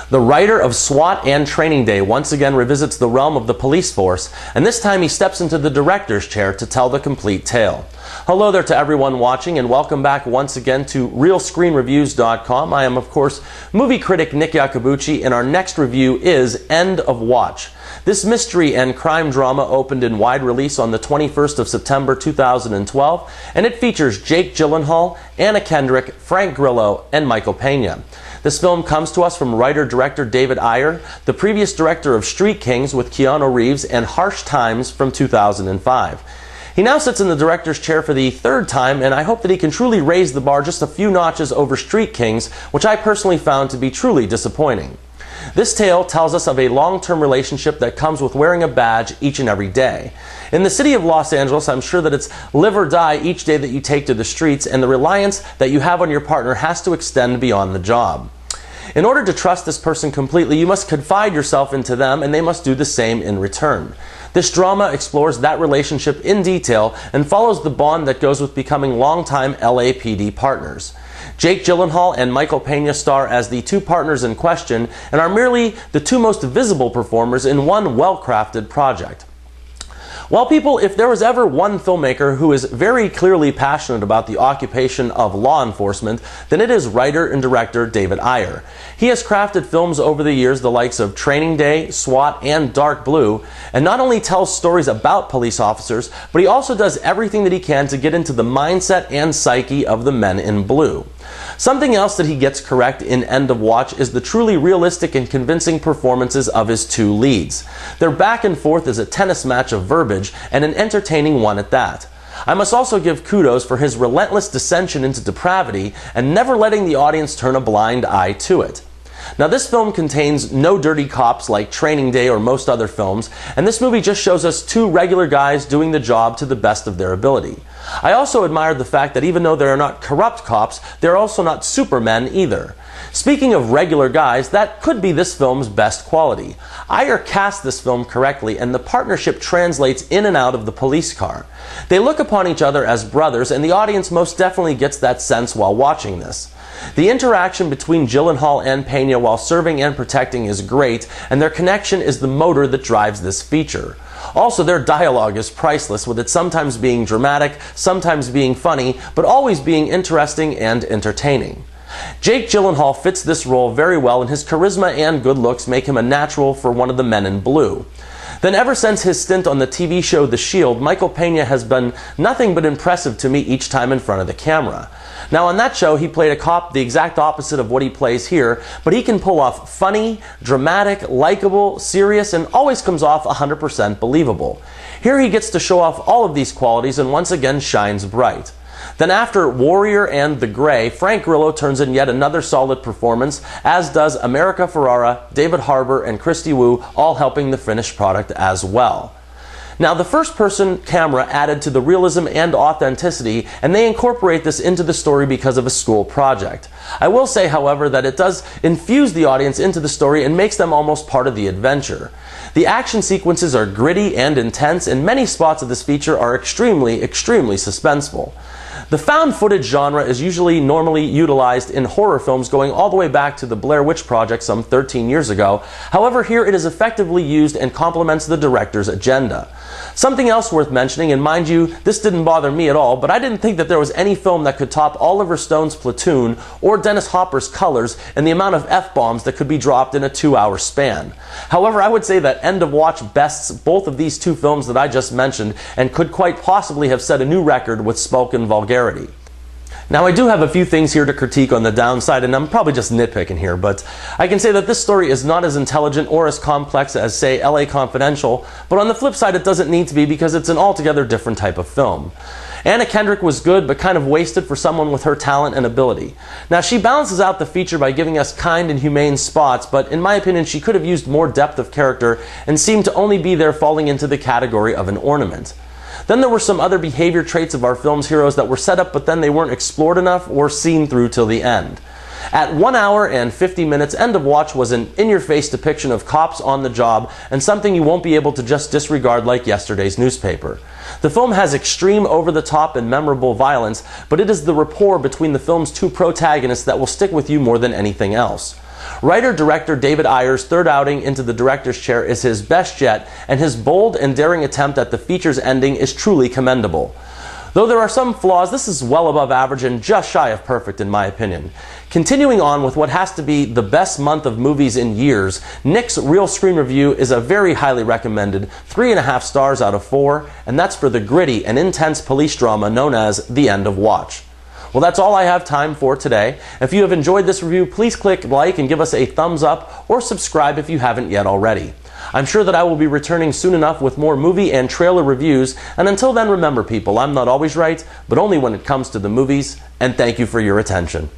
The writer of SWAT and Training Day once again revisits the realm of the police force, and this time he steps into the director's chair to tell the complete tale. Hello there to everyone watching, and welcome back once again to RealScreenReviews.com. I am, of course, movie critic Nick Iacobucci, and our next review is End of Watch. This mystery and crime drama opened in wide release on the 21st of September 2012, and it features Jake Gyllenhaal, Anna Kendrick, Frank Grillo, and Michael Peña. This film comes to us from writer-director David Ayer, the previous director of Street Kings with Keanu Reeves and Harsh Times from 2005. He now sits in the director's chair for the third time, and I hope that he can truly raise the bar just a few notches over Street Kings, which I personally found to be truly disappointing. This tale tells us of a long-term relationship that comes with wearing a badge each and every day. In the city of Los Angeles, I'm sure that it's live or die each day that you take to the streets, and the reliance that you have on your partner has to extend beyond the job. In order to trust this person completely, you must confide yourself into them, and they must do the same in return. This drama explores that relationship in detail and follows the bond that goes with becoming longtime LAPD partners. Jake Gyllenhaal and Michael Peña star as the two partners in question and are merely the two most visible performers in one well-crafted project. Well, people, if there was ever one filmmaker who is very clearly passionate about the occupation of law enforcement, then it is writer and director David Ayer. He has crafted films over the years the likes of Training Day, SWAT, and Dark Blue, and not only tells stories about police officers, but he also does everything that he can to get into the mindset and psyche of the men in blue. Something else that he gets correct in End of Watch is the truly realistic and convincing performances of his two leads. Their back and forth is a tennis match of verbiage, and an entertaining one at that. I must also give kudos for his relentless descension into depravity and never letting the audience turn a blind eye to it. Now, this film contains no dirty cops like Training Day or most other films, and this movie just shows us two regular guys doing the job to the best of their ability. I also admired the fact that even though they are not corrupt cops, they're also not supermen either. Speaking of regular guys, that could be this film's best quality. Ayer cast this film correctly, and the partnership translates in and out of the police car. They look upon each other as brothers, and the audience most definitely gets that sense while watching this. The interaction between Gyllenhaal and Peña while serving and protecting is great, and their connection is the motor that drives this feature. Also, their dialogue is priceless, with it sometimes being dramatic, sometimes being funny, but always being interesting and entertaining. Jake Gyllenhaal fits this role very well, and his charisma and good looks make him a natural for one of the men in blue. Then ever since his stint on the TV show The Shield, Michael Peña has been nothing but impressive to me each time in front of the camera. Now, on that show, he played a cop the exact opposite of what he plays here, but he can pull off funny, dramatic, likable, serious, and always comes off 100% believable. Here he gets to show off all of these qualities and once again shines bright. Then after Warrior and The Gray, Frank Grillo turns in yet another solid performance, as does America Ferrera, David Harbour, and Christy Wu, all helping the finished product as well. Now, the first-person camera added to the realism and authenticity, and they incorporate this into the story because of a school project. I will say, however, that it does infuse the audience into the story and makes them almost part of the adventure. The action sequences are gritty and intense, and many spots of this feature are extremely suspenseful. The found footage genre is normally utilized in horror films going all the way back to the Blair Witch Project some 13 years ago. However, here it is effectively used and complements the director's agenda. Something else worth mentioning, and mind you, this didn't bother me at all, but I didn't think that there was any film that could top Oliver Stone's Platoon or Dennis Hopper's Colors in the amount of F-bombs that could be dropped in a 2-hour span. However, I would say that End of Watch bests both of these two films that I just mentioned and could quite possibly have set a new record with spoken vulgarity. Now, I do have a few things here to critique on the downside, and I'm probably just nitpicking here, but I can say that this story is not as intelligent or as complex as, say, LA Confidential, but on the flip side, it doesn't need to be because it's an altogether different type of film. Anna Kendrick was good, but kind of wasted for someone with her talent and ability. Now, she balances out the feature by giving us kind and humane spots, but in my opinion, she could have used more depth of character and seemed to only be there falling into the category of an ornament. Then there were some other behavior traits of our film's heroes that were set up, but then they weren't explored enough or seen through till the end. At 1 hour and 50 minutes, End of Watch was an in-your-face depiction of cops on the job and something you won't be able to just disregard like yesterday's newspaper. The film has extreme over-the-top and memorable violence, but it is the rapport between the film's two protagonists that will stick with you more than anything else. Writer-director David Ayer's third outing into the director's chair is his best yet, and his bold and daring attempt at the feature's ending is truly commendable. Though there are some flaws, this is well above average and just shy of perfect in my opinion. Continuing on with what has to be the best month of movies in years, Nick's Real Screen Review is a very highly recommended 3.5 stars out of 4, and that's for the gritty and intense police drama known as The End of Watch. Well, that's all I have time for today. If you have enjoyed this review, please click like and give us a thumbs up, or subscribe if you haven't yet already. I'm sure that I will be returning soon enough with more movie and trailer reviews, and until then, remember people, I'm not always right, but only when it comes to the movies, and thank you for your attention.